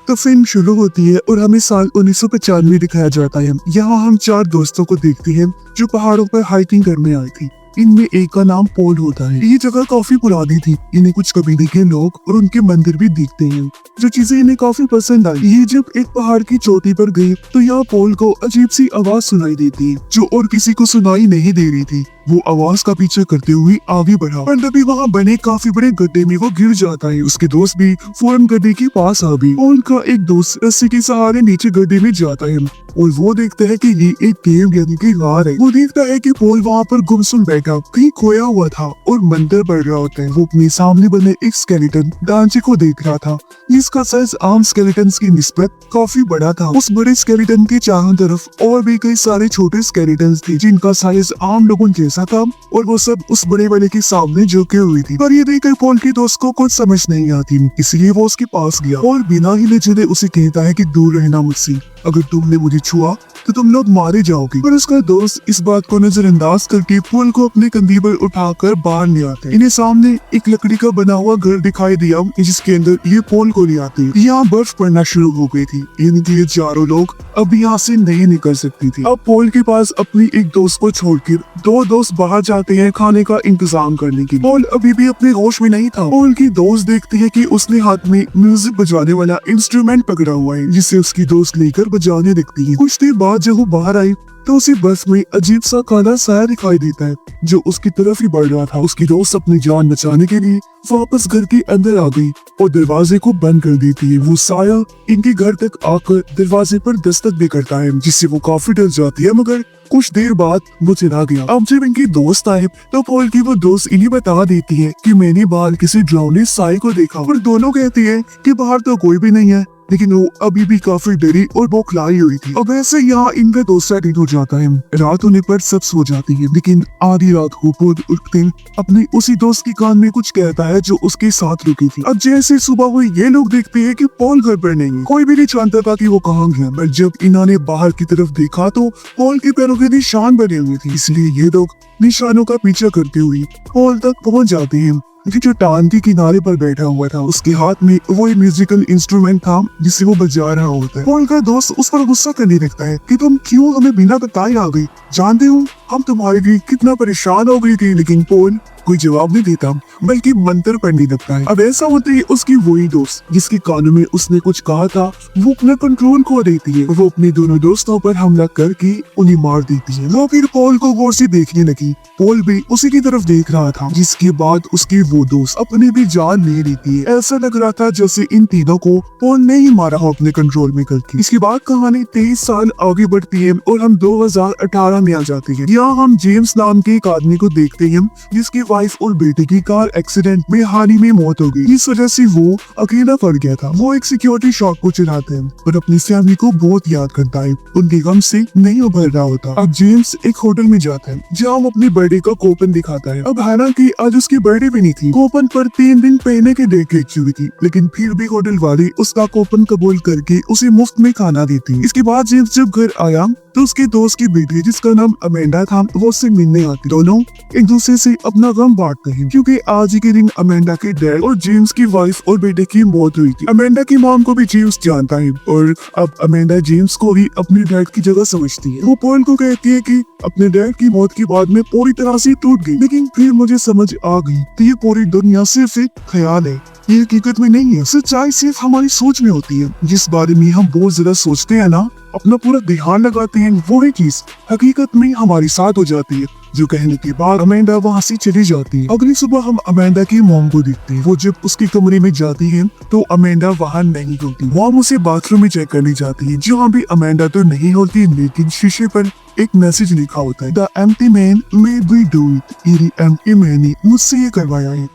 तो फिल्म शुरू होती है और हमें साल 1995 दिखाया जाता है। यहाँ हम 4 दोस्तों को देखते हैं जो पहाड़ों पर हाइकिंग करने आए थे। इनमें एक का नाम पॉल होता है। ये जगह काफी पुरानी थी, इन्हें कुछ कबीले के लोग और उनके मंदिर भी दिखते हैं, जो चीजें इन्हें काफी पसंद आई। ये जब एक पहाड़ की चोटी पर गए तो यहाँ पॉल को अजीब सी आवाज सुनाई देती है, जो और किसी को सुनाई नहीं दे रही थी। वो आवाज का पीछा करते हुए आगे बढ़ा, पर तभी वहाँ बने काफी बड़े गड्ढे में वो गिर जाता है। उसके दोस्त भी फौरन गड्ढे के पास आ गए। पॉल का एक दोस्त रस्सी के सहारे नीचे गड्ढे में जाता है और वो देखता है कि ये एक केव यानी कि गार है। वो देखता है कि पॉल वहाँ पर गुमसुम बैठा कहीं खोया हुआ था और मंदिर बढ़ रहा होता है। वो अपने सामने बने एक स्केलेटन ढांचे को देख रहा था, जिसका साइज आम स्केलेटन की निस्बत काफी बड़ा था। उस बड़े स्केलेटन के चारों तरफ और भी कई सारे छोटे स्केलेटन थे, जिनका साइज आम लोगों जैसा था, और वो सब उस बड़े वाले के सामने झुके हुए थे। पर ये देखकर पॉल के दोस्त को कुछ समझ नहीं आती, इसलिए वो उसके पास गया और बिना हिले जुले उसे कहता है कि दूर रहना मुझसे, अगर तुमने मुझे छुआ तो तुम लोग मारे जाओगे। पर उसका दोस्त इस बात को नजरअंदाज करके पॉल को अपने कंधे पर उठाकर बाहर ले आते हैं। इन्हें सामने एक लकड़ी का बना हुआ घर दिखाई दिया, जिसके अंदर ये पॉल को ले आते हैं। यहाँ बर्फ पड़ना शुरू हो गई थी, इनके चारों लोग अब यहाँ से नहीं निकल सकती थी। अब पॉल के पास अपनी एक दोस्त को छोड़कर 2 दोस्त बाहर जाते हैं खाने का इंतजाम करने के लिए। पॉल अभी भी अपने होश में नहीं था। पॉल की दोस्त देखते हैं कि उसने हाथ में म्यूजिक बजाने वाला इंस्ट्रूमेंट पकड़ा हुआ है, जिसे उसकी दोस्त लेकर बजाने लगती है। कुछ देर बाद जब वो बाहर आई तो उसे बस में अजीब सा काला साया दिखाई देता है, जो उसकी तरफ ही बढ़ रहा था। उसकी दोस्त अपनी जान बचाने के लिए वापस घर के अंदर आ गई और दरवाजे को बंद कर देती है। वो साया इनके घर तक आकर दरवाजे पर दस्तक भी करता है, जिससे वो काफी डर जाती है, मगर कुछ देर बाद वो चला गया। अब जब इनके दोस्त आए तो पॉल की वो दोस्त इन्हें बता देती है कि मैंने बाहर किसी डरावने साए को देखा, और दोनों कहती है कि बाहर तो कोई भी नहीं है, लेकिन वो अभी भी काफी डरी और बौखलाई हुई थी। अब ऐसे यहाँ इनका दूसरा दिन हो जाता है। रात होने पर सब सो जाती है, लेकिन आधी रात को पॉल उठते अपने उसी दोस्त के कान में कुछ कहता है जो उसके साथ रुकी थी। अब जैसे सुबह हुई ये लोग देखते हैं कि पॉल घर पर नहीं है। कोई भी नहीं जानता था कि वो कहाँ गया। पर जब इन्होंने बाहर की तरफ देखा तो पॉल के पैरों के निशान बने हुए थे, इसलिए ये लोग निशानों का पीछा करते हुए पॉल तक पहुँच जाते हैं। जो टान के किनारे पर बैठा हुआ था, उसके हाथ में वो एक म्यूजिकल इंस्ट्रूमेंट था जिसे वो बजा रहा होता है। पॉल का दोस्त उस पर गुस्सा करने लगता है कि तुम क्यों हमें बिना बताए आ गई, जानते हो हम तुम्हारे लिए कितना परेशान हो गई थी। लेकिन पॉल कोई जवाब नहीं देता, बल्कि मंत्र पढ़ने लगता है। अब ऐसा होता है उसकी वही दोस्त जिसके कानों में उसने कुछ कहा था, वो अपना कंट्रोल खो देती है। वो अपने दोनों दोस्तों पर हमला करके उन्हें मार देती है। वो फिर पॉल को गौर से देखने लगी। पॉल भी उसी की तरफ देख रहा था, जिसके बाद उसकी वो दोस्त अपने भी जान ले लेती है। ऐसा लग रहा था जैसे इन तीनों को पॉल ने ही मारा हो अपने कंट्रोल में करके। इसके बाद कहानी 23 साल आगे बढ़ती है और हम 2018 में आ जाते हैं। यहाँ हम जेम्स नाम के एक आदमी को देखते हैं, जिसकी वाइफ और बेटे की कार एक्सीडेंट में हाल ही में मौत हो गई। इस वजह से वो अकेला पड़ गया था। वो एक सिक्योरिटी शॉप को चलाते हैं और अपनी फैमिली को बहुत याद करता है, उनके गम से नहीं उभर रहा होता। अब जेम्स एक होटल में जाता है, जहाँ वो अपने बर्थडे का कूपन दिखाता है। अब हालांकि आज उसकी बर्थडे भी नहीं थी, कूपन पर 3 दिन पहले की डेट लिखी हुई थी, लेकिन फिर भी होटल वाले उसका कूपन कबूल करके उसे मुफ्त में खाना देती। इसके बाद जेम्स जब घर आया तो उसके दोस्त की बेटी, जिसका नाम अमेंडा था, वो उससे मिलने आती। दोनों एक दूसरे से अपना गम बांटते हैं, क्योंकि आज ही के दिन अमेंडा के डैड और जेम्स की वाइफ और बेटे की मौत हुई थी। अमेंडा की मॉम को भी जेम्स जानता है और अब अमेंडा जेम्स को भी अपने डैड की जगह समझती है। वो पॉल को कहती है कि अपने डैड की मौत के बाद में पूरी तरह से टूट गई, लेकिन फिर मुझे समझ आ गई कि ये पूरी दुनिया सिर्फ एक ख्याल है, ये हकीकत में नहीं है। सच्चाई सिर्फ हमारी सोच में होती है। जिस बारे में हम बहुत ज्यादा सोचते हैं ना, अपना पूरा ध्यान लगाते हैं, वो ही चीज हकीकत में हमारे साथ हो जाती है। जो कहने के बाद अमेंडा वहाँ से चली जाती है। अगली सुबह हम अमेंडा की मॉम को देखते हैं। वो जब उसके कमरे में जाती है तो अमेंडा वहाँ नहीं होती। मॉम उसे बाथरूम में चेक करने जाती है, जहाँ भी अमेंडा तो नहीं होती, लेकिन शीशे पर एक मैसेज लिखा होता है, the empty man may be do it, ये एम्प्टी मैन ने मुझसे ये करवाया है।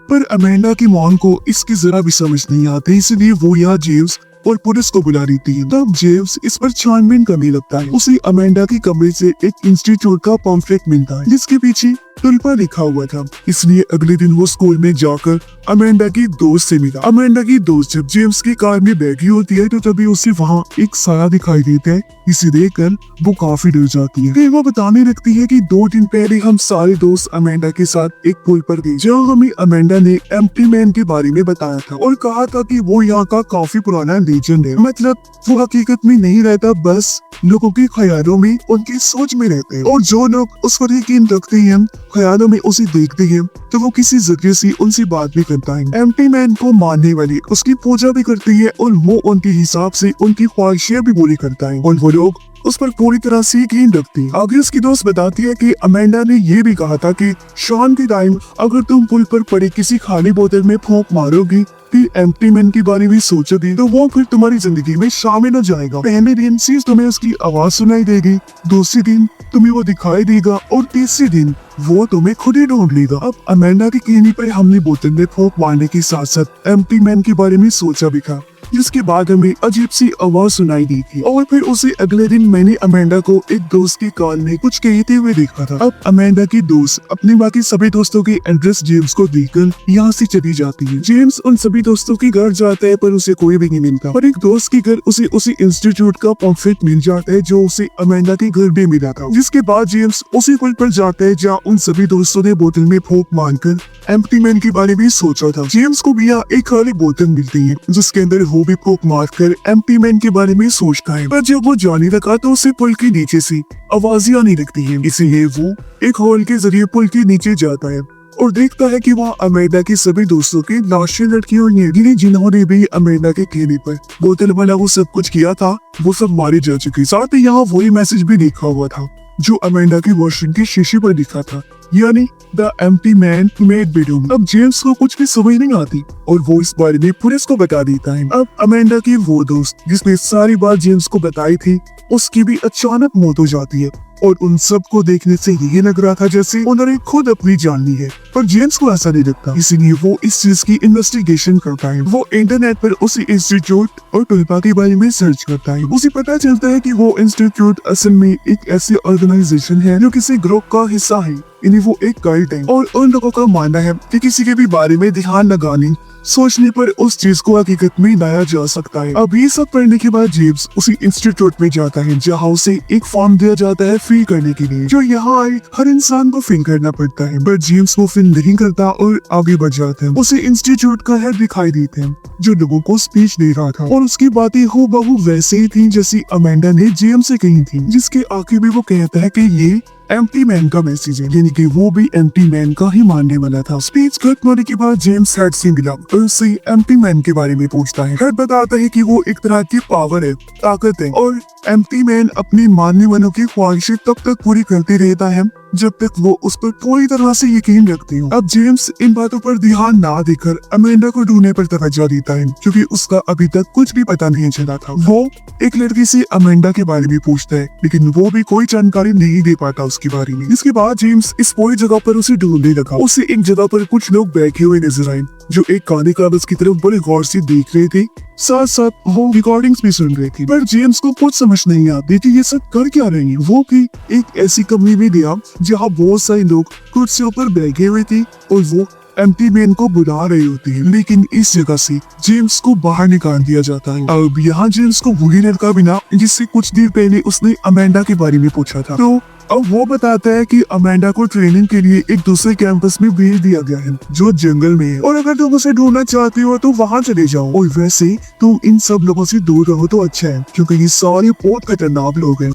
पर अमेंडा की मॉम को इसकी जरा भी समझ नहीं आती, इसलिए वो यहाँ जेम्स और पुलिस को बुला देती है। तब जेम्स इस पर छानबीन करने लगता है। उसे अमेंडा के कमरे से एक इंस्टीट्यूट का पम्फलेट मिलता है जिसके पीछे तुल्पा लिखा हुआ था। इसलिए अगले दिन वो स्कूल में जाकर अमेंडा की दोस्त से मिला। अमेंडा की दोस्त जब जेम्स की कार में बैठी होती है तो तभी उसे वहाँ एक साया दिखाई देता है। इसे देखकर वो काफी डर जाती है। फिर वो बताने लगती है कि 2 दिन पहले हम सारे दोस्त अमेंडा के साथ एक पुल पर गए, जहाँ हमें अमेंडा ने एम्प्टी मैन के बारे में बताया था और कहा था कि वो यहाँ का काफी पुराना लीजेंड है। मतलब वो हकीकत में नहीं रहता, बस लोगों के ख्यालों में, उनकी सोच में रहते हैं, और जो लोग उस पर यकीन रखते हैं, ख्यालों में उसे देखते हैं, तो वो किसी जरिए से उनसे बात भी करता है। एम्प्टी मैन को मानने वाले उसकी पूजा भी करते हैं और वो उनके हिसाब से उनकी ख्वाहिशें भी पूरी करता है और वो लोग उस पर पूरी तरह से यकीन रखते हैं। आगे उसकी दोस्त बताती है कि अमेंडा ने ये भी कहा था कि शाम के टाइम अगर तुम पुल पर पड़ी किसी खाली बोतल में फूंक मारोगी, फिर एम्प्टी मैन के बारे में सोचोगी, तो वो फिर तुम्हारी जिंदगी में शामिल हो जाएगा। पहले दिन सिर्फ तुम्हें उसकी आवाज सुनाई देगी, दूसरे दिन तुम्हें वो दिखाई देगा और तीसरे दिन वो तुम्हें खुद ही ढूंढ लेगा। अब अमेंडा के कहने पर हमने बोतल में फूंक मारने के साथ साथ एम्प्टी मैन के बारे में सोचा भी था, जिसके बाद हमें अजीब सी आवाज सुनाई दी थी। और फिर उसे अगले दिन मैंने अमेंडा को एक दोस्त के कान में कुछ कहते हुए देखा था। अब अमेंडा की दोस्त अपने बाकी सभी दोस्तों के एड्रेस जेम्स को देकर यहाँ से चली जाती है। जेम्स उन सभी दोस्तों के घर जाता है पर उसे कोई भी नहीं मिलता, पर एक दोस्त के घर उसे इंस्टीट्यूट का पम्फलेट मिल जाता है जो उसे अमेंडा के घर भी मिला था। जिसके बाद जेम्स उसी पुल पर जाता है जहाँ उन सभी दोस्तों ने बोतल में फूंक मारकर एम्प्टी मैन के बारे में सोचा था। जेम्स को भी यहाँ एक खाली बोतल मिलती है जिसके अंदर वो भी फूंक मारकर एम्प्टी मैन के बारे में सोचता है, पर जब वो जाने लगा तो उसे पुल के नीचे से आवाजें आने लगती हैं। इसीलिए वो एक होल के जरिए पुल के नीचे जाता है और देखता है कि वहाँ अमेंडा के सभी दोस्तों की लाशें लटकी हुई हैं, जिन्होंने भी अमेंडा के कहने पर बोतल वाला वो सब कुछ किया था, वो सब मारे जा चुके। साथ ही यहाँ वही मैसेज भी लिखा हुआ था जो अमेंडा की वॉशरूम के शीशे पर लिखा था, यानी the empty man made bedroom. अब जेम्स को कुछ भी समझ नहीं आती और वो इस बारे में पुलिस को बता देता है। अब अमेंडा की वो दोस्त जिसने सारी बात जेम्स को बताई थी, उसकी भी अचानक मौत हो जाती है और उन सब को देखने से ये लग रहा था जैसे उन्होंने खुद अपनी जान ली है, पर जेम्स को ऐसा नहीं लगता। इसीलिए वो इस चीज की इन्वेस्टिगेशन करता है। वो इंटरनेट पर उसी इंस्टीट्यूट और तुल्पा के बारे में सर्च करता है। उसे पता चलता है कि वो इंस्टीट्यूट असल में एक ऐसी ऑर्गेनाइजेशन है जो किसी ग्रुप का हिस्सा है, यानी वो एक कल्ट है और उन लोगों का मानना है कि किसी के भी बारे में ध्यान लगाने सोचने पर उस चीज को हकीकत में लाया जा सकता है। अब ये सब पढ़ने के बाद जेम्स उसी इंस्टीट्यूट में जाता है जहाँ उसे एक फॉर्म दिया जाता है फिल करने के लिए, जो यहाँ आए हर इंसान को फिल करना पड़ता है, बट जेम्स वो फिल नहीं करता और आगे बढ़ जाता है। उसे इंस्टीट्यूट का हेड दिखाई देते हैं जो लोगों को स्पीच दे रहा था और उसकी बातें हूबहू वैसे ही थी जैसी अमेंडा ने जेम्स से कही थी, जिसके आखिर में वो कहता है कि ये एम्प्टी मैन का मैसेज है, यानी कि वो भी एम्प्टी मैन का ही मानने वाला था। स्पीच खत्म होने के बाद जेम्स हेड से मिला और उससे एम्प्टी मैन के बारे में पूछता है। हेड बताता है कि वो एक तरह की पावर है, ताकत है, और एम्प्टी मैन अपनी मानने वालों की ख्वाहिशें तब तक पूरी करते रहता है जब तक वो उस पर पूरी तरह से यकीन रखते हो। अब जेम्स इन बातों पर ध्यान ना देकर अमेंडा को ढूंढने पर तवज्जो देता है क्योंकि उसका अभी तक कुछ भी पता नहीं चला था। वो एक लड़की से अमेंडा के बारे में पूछता है लेकिन वो भी कोई जानकारी नहीं दे पाता उसके बारे में। इसके बाद जेम्स इस पूरी जगह पर उसे ढूंढने लगा। उसे एक जगह पर कुछ लोग बैठे हुए नजर आए जो एक काले कागज की तरफ बड़े गौर से देख रहे थे, साथ साथ वो रिकॉर्डिंग्स भी सुन रहे थे, पर जेम्स को कुछ समझ नहीं आती कि ये सब कर क्या रहे हैं। वो भी एक ऐसी कमरे में गया जहाँ बहुत सारे लोग कुर्सियों पर बैठे हुए थे और वो एम्प्टी मैन को बुला रहे होते हैं, लेकिन इस जगह से जेम्स को बाहर निकाल दिया जाता है। अब यहाँ जेम्स को वही लड़का मिला जिससे कुछ देर पहले उसने अमेंडा के बारे में पूछा था। तो अब वो बताता है कि अमेंडा को ट्रेनिंग के लिए एक दूसरे कैंपस में भेज दिया गया है जो जंगल में है, और अगर तुम उसे ढूंढना चाहते हो तो वहाँ चले जाओ, और वैसे तुम इन सब लोगों से दूर रहो तो अच्छा है क्योंकि ये सारे बहुत खतरनाक लोग हैं।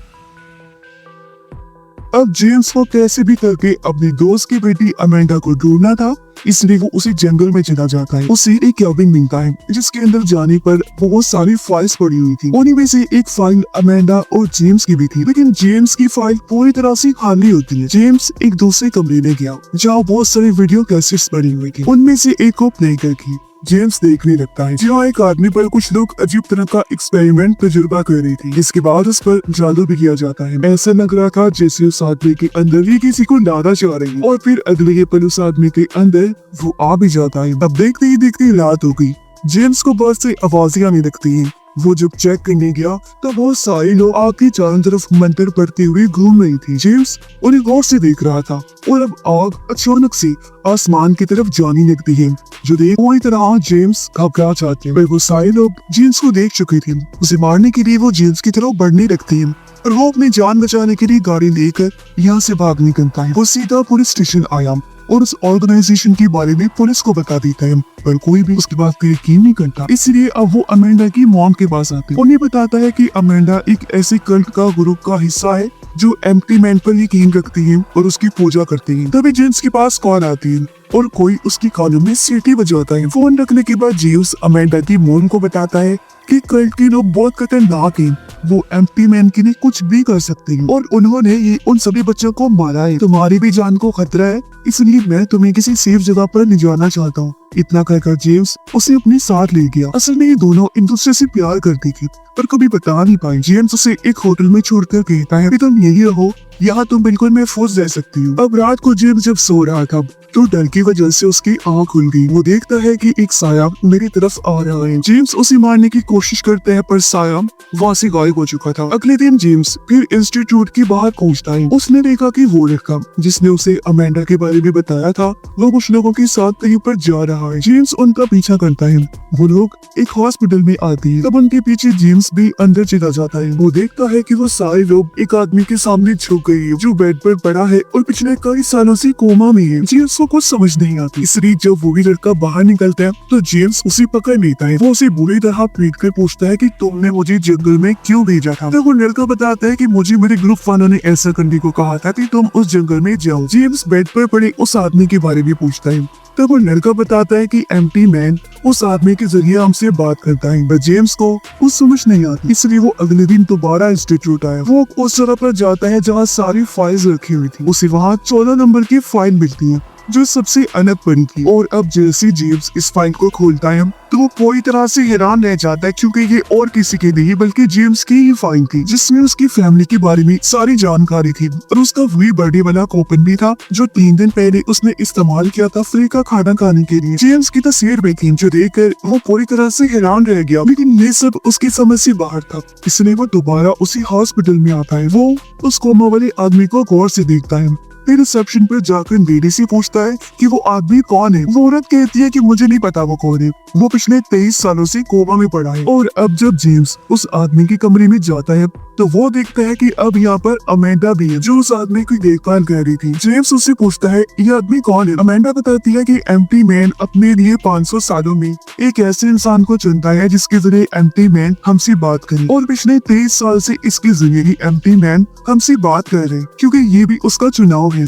अब जेम्स को कैसे भी करके अपनी दोस्त की बेटी अमेंडा को ढूंढना था, इसलिए वो उसी जंगल में चला जाता है। उसे एक कैबिन मिलता है जिसके अंदर जाने पर बहुत सारी फाइल्स पड़ी हुई थी। उन्हीं में से एक फाइल अमेंडा और जेम्स की भी थी, लेकिन जेम्स की फाइल पूरी तरह से खाली होती है। जेम्स एक दूसरे कमरे में गया जहाँ बहुत सारी वीडियो कैसेट्स पड़ी हुई थी। उनमें से एक को प्ले करके जेम्स देखने लगता है जहाँ एक आदमी पर कुछ लोग अजीब तरह का एक्सपेरिमेंट तजुर्बा कर रहे थे। इसके बाद उस पर जादू भी किया जाता है। ऐसा लग रहा था जैसे उस आदमी के अंदर ही किसी को लाना चाह रही है, और फिर अगले पल उस आदमी के अंदर वो आ भी जाता है। अब देखते ही देखते रात हो गई। जेम्स को बाहर से आवाजें आने लगती हैं वो जब चेक करने गया तो बहुत सारे लोग आग के चारों तरफ मंत्र पढ़ते हुए घूम रही थी। जेम्स उन्हें गौर से देख रहा था और अब आग अचानक से आसमान की तरफ जाने लगती है, जो देख पूरी तरह जेम्स घबरा जाते हैं। वो सारे लोग जेम्स को देख चुके थे। उसे मारने के लिए वो जेम्स की तरफ बढ़ने लगते हैं और वो अपनी जान बचाने के लिए गाड़ी लेकर यहाँ से भाग निकलता है। वो सीधा पुलिस स्टेशन आया और उस ऑर्गेनाइजेशन के बारे में पुलिस को बता देता है, पर कोई भी उसकी बात पे यकीन नहीं करता। इसलिए अब वो अमेंडा की मॉम के पास आते हैं। उन्हें बताता है कि अमेंडा एक ऐसे कल्ट का ग्रुप का हिस्सा है जो एम्प्टी मैन पर यकीन रखती है और उसकी पूजा करती है। तभी जेम्स के पास कॉल आती है और कोई उसकी कॉलम में सीटी बजाता है। फोन रखने के बाद जेम्स अमेंडा की मॉम को बताता है कि कल्ट के लोग बहुत खतरनाक हैं, वो एम्प्टी मैन के लिए कुछ भी कर सकते हैं और उन्होंने ये उन सभी बच्चों को मारा है। तुम्हारी भी जान को खतरा है, इसलिए मैं तुम्हें किसी सेफ जगह पर ले जाना चाहता हूँ। इतना कहकर जेम्स उसे अपने साथ ले गया। असल में ये दोनों एक दूसरे से प्यार करती थी पर कभी बता नहीं पाई। जेम्स उसे एक होटल में छोड़कर कहता है कि तुम यही रहो, यहाँ तुम बिल्कुल महफूज रह सकती हो। अब रात को जेम्स जब सो रहा था तो डर की वजह से उसकी आंख खुल गई। वो देखता है कि एक साया मेरी तरफ आ रहा है। जेम्स उसे मारने की कोशिश करता है पर साया वहाँ से गायब हो चुका था। अगले दिन जेम्स फिर इंस्टीट्यूट के बाहर पहुँचता है। उसने देखा कि वो लड़का जिसने उसे अमेंडा के बारे में बताया था वो कुछ लोगों के साथ कहीं पर जा रहा है। जेम्स उनका पीछा करता है। वो लोग एक हॉस्पिटल में आते हैं, तब उनके पीछे जेम्स भी अंदर चला जाता है। वो देखता है कि वो सारे लोग एक आदमी के सामने झुक गए हैं जो बेड पर पड़ा है और पिछले कई सालों से कोमा में है। जेम्स को कुछ समझ नहीं आती, इसलिए जब वो भी लड़का बाहर निकलता है तो जेम्स उसे पकड़ लेता है। वो उसे बुरी तरह पीट कर पूछता है कि तुमने मुझे जंगल में क्यों भेजा था। तो वो लड़का बताता है कि मुझे मेरे ग्रुप वालों ने ऐसा करने को कहा था कि तुम उस जंगल में जाओ। जेम्स बेड पर पड़े उस आदमी के बारे में पूछता है। तब वो लड़का बताता है कि एम्प्टी मैन उस आदमी के जरिए हमसे बात करता है, पर जेम्स को कुछ समझ नहीं आती। इसलिए वो अगले दिन दोबारा इंस्टीट्यूट आया। वो उस जगह पर जाता है जहाँ सारी फाइल्स रखी हुई थी। उसे वहाँ 14 नंबर की फाइल मिलती है जो सबसे अलग पड़ी थी। और अब जैसे जेम्स इस फाइल को खोलता है तो वो पूरी तरह से हैरान रह जाता है, क्योंकि ये और किसी की नहीं बल्कि जेम्स की ही फाइल थी जिसमें उसकी फैमिली के बारे में सारी जानकारी थी और उसका वही बर्थडे वाला कूपन भी था जो 3 दिन पहले उसने इस्तेमाल किया था फ्री का खाना खाने के लिए। जेम्स की तस्वीर में थी जो देखकर वो पूरी तरह से हैरान रह गया, लेकिन ये सब उसकी समझ से बाहर था। इसलिए वो दोबारा उसी हॉस्पिटल में आता है। वो उस कोमा वाले आदमी को गौर से देखता है, फिर रिसेप्शन पर जाकर लेडी से पूछता है कि वो आदमी कौन है। वो औरत कहती है कि मुझे नहीं पता वो कौन है, वो पिछले 23 सालों से कोमा में पड़ा है। और अब जब जेम्स उस आदमी के कमरे में जाता है तो वो देखता है कि अब यहाँ पर अमेंडा भी है जो उस आदमी की देखभाल कर रही थी। जेम्स उससे पूछता है ये आदमी कौन है। अमेंडा बताती है कि एम्प्टी मैन अपने लिए 500 सालों में एक ऐसे इंसान को चुनता है जिसके जरिए एम्प्टी मैन हमसे बात करे, और पिछले 23 साल से इसके जरिए ही एम्प्टी मैन हमसे बात कर रहे हैं, क्योंकि ये भी उसका चुनाव है।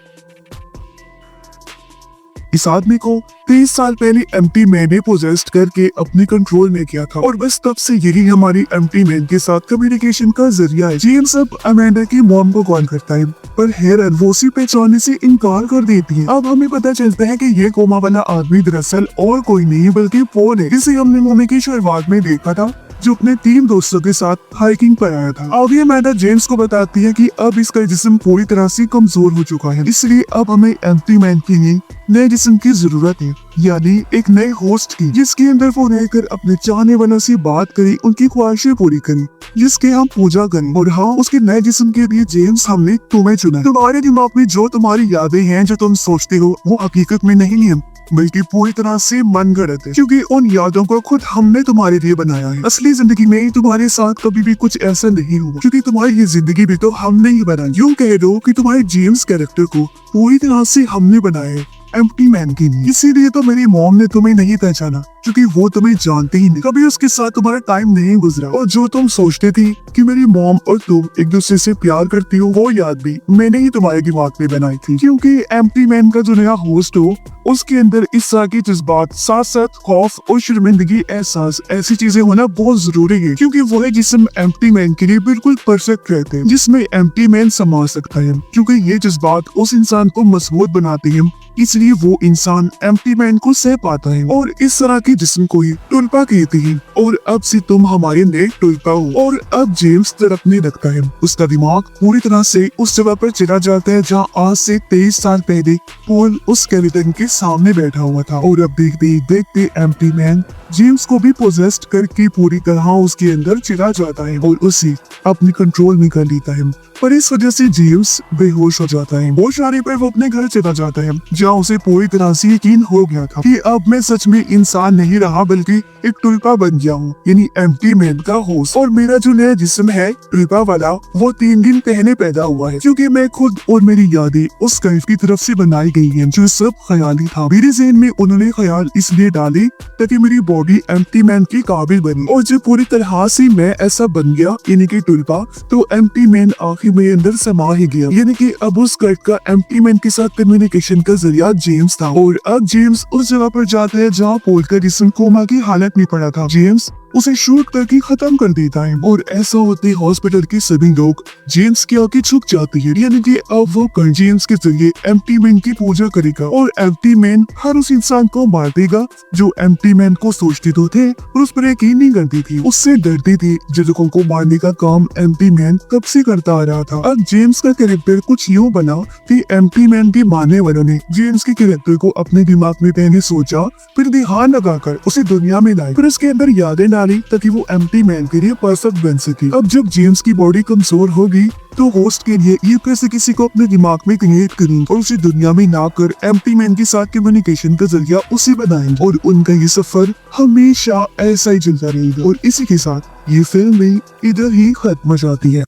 इस आदमी को 23 साल पहले एम्प्टी मैन ने पोजेस्ट करके अपने कंट्रोल में किया था और बस तब से यही हमारी एम्प्टी मैन के साथ कम्युनिकेशन का जरिया है। जेम्स अब अमेंडा की मॉम को कॉल करता है पर हेरन वो उसे पहचानने से इनकार कर देती है। अब हमें पता चलता है कि ये कोमा वाला आदमी दरअसल और कोई नहीं बल्कि पोल है, जिसे हमने मूवी की शुरुआत में देखा था, जो अपने 3 दोस्तों के साथ हाइकिंग पर आया था। आगे अमेंडा जेम्स को बताती है कि अब इसका जिस्म पूरी तरह से कमजोर हो चुका है, इसलिए अब हमें एम्प्टी मैन के लिए नए जिस्म की जरूरत है, यानी एक नए होस्ट की, जिसके अंदर वो रहकर अपने चाहने वालों से बात करे, उनकी ख्वाहिशें पूरी करें, जिसके हम पूजा करें। और हाँ, उसके नए जिस्म के लिए जेम्स हमने तुम्हें चुना। तुम्हारे दिमाग में जो तुम्हारी यादें हैं, जो तुम सोचते हो, वो हकीकत में नहीं है बल्कि पूरी तरह से मनगढ़ंत है, क्योंकि उन यादों को खुद हमने तुम्हारे लिए बनाया है। असली जिंदगी में तुम्हारे साथ कभी भी कुछ ऐसा नहीं हुआ, क्योंकि तुम्हारी ये जिंदगी भी तो हमने ही बनाई। यूं कह दो कि तुम्हारे जेम्स कैरेक्टर को पूरी तरह से हमने बनाया है एम्प्टी मैन के लिए। इसीलिए तो मेरी मॉम ने तुम्हें नहीं पहचाना, क्योंकि वो तुम्हें जानते ही नहीं, कभी उसके साथ तुम्हारा टाइम नहीं गुजरा। और जो तुम सोचते थी कि मेरी मॉम और तुम एक दूसरे से प्यार करती हो, वो याद भी मैंने ही तुम्हारे दिमाग में बनाई थी, क्योंकि एम्प्टी मैन का जो नया होस्ट हो उसके अंदर इस तरह के जज्बात, साथ साथ खौफ और शर्मिंदगी, एहसास, ऐसी चीजें होना बहुत जरूरी है, क्योंकि वो है जिसम एम्प्टी मैन के लिए बिल्कुल परफेक्ट रहते हैं, जिसमें एम्प्टी मैन समा सकता है, क्योंकि ये जज्बात उस इंसान को मजबूत बनाते हैं, इसलिए वो इंसान एम्प्टी मैन को सह पाता है। और इस तरह के जिस्म को ही टुलपा कहते हैं और अब से तुम हमारे नए टुलपा हो। और अब जेम्स तड़पने लगता है। उसका दिमाग पूरी तरह से उस जगह पर चला जाता है जहाँ आज से 23 साल पहले पॉल उस स्केलेटन के सामने बैठा हुआ था। और अब देखते देखते एम्प्टी मैन जेम्स को भी पोजेस्ट करके पूरी तरह उसके अंदर चला जाता है और उसे अपने कंट्रोल में कर लेता है। पर इस वजह से जेम्स बेहोश हो जाता है। होश आने पर वो अपने घर चला जाता है जहाँ उसे पूरी तरह से यकीन हो गया था कि अब मैं सच में इंसान नहीं रहा बल्कि एक टुलपा बन गया हूँ, यानी एम्प्टी मैन का होस्ट। और मेरा जो नया जिस्म है टुलपा वाला वो 3 दिन पहले पैदा हुआ है, क्योंकि मैं खुद और मेरी यादें उस कल्प की तरफ से बनाई गई हैं जो सब ख्याली था। मेरे ज़हन में उन्होंने ख्याल इसलिए डाले ताकि मेरी बॉडी एम्प्टी मैन के काबिल बनी। और जब पूरी तरह से मैं ऐसा बन गया यानी कि टुलपा, तो एम्प्टी मैन आखिर मेरे अंदर समा ही गया। यानी कि अब उस कल्प का एम्प्टी मैन के साथ कम्युनिकेशन का जरिया जेम्स था। और अब जेम्स उस जगह पर जाता है जहाँ पॉल का जिस्म कोमा की हालत में पड़ा था। जेम्स उसे शूट करके खत्म कर देता है और ऐसा होते हॉस्पिटल के सभी लोग जेम्स के आगे झुक जाते हैं। यानी कि अब वो कर जेम्स के जरिए एम्प्टी मैन की पूजा करेगा और एम्प्टी मैन हर उस इंसान को मार देगा जो एम्प्टी मैन को सोचते तो थे और उस पर यकीन नहीं करती थी, उससे डरती थी। जिनको को मारने का काम एम्प्टी मैन कब से करता आ रहा था। अब जेम्स का कैरेक्टर कुछ यूँ बना कि एम्प्टी मैन के मारने वालों ने जेम्स के कैरेक्टर को अपने दिमाग में पहले सोचा, फिर ध्यान लगाकर उसे दुनिया में लाई, फिर उसके अंदर यादें डाली ताकि वो एम्प्टी मैन के लिए परफेक्ट बन सके। अब जब जेम्स की बॉडी कमजोर होगी तो होस्ट के लिए ये कैसे किसी को अपने दिमाग में क्रिएट करेंगे और उसे दुनिया में ना कर एम्प्टी मैन के साथ कम्युनिकेशन का जरिया उसे बनाएंगे और उनका ये सफर हमेशा ऐसा ही चलता रहेगा। और इसी के साथ ये फिल्म भी इधर ही खत्म हो जाती है।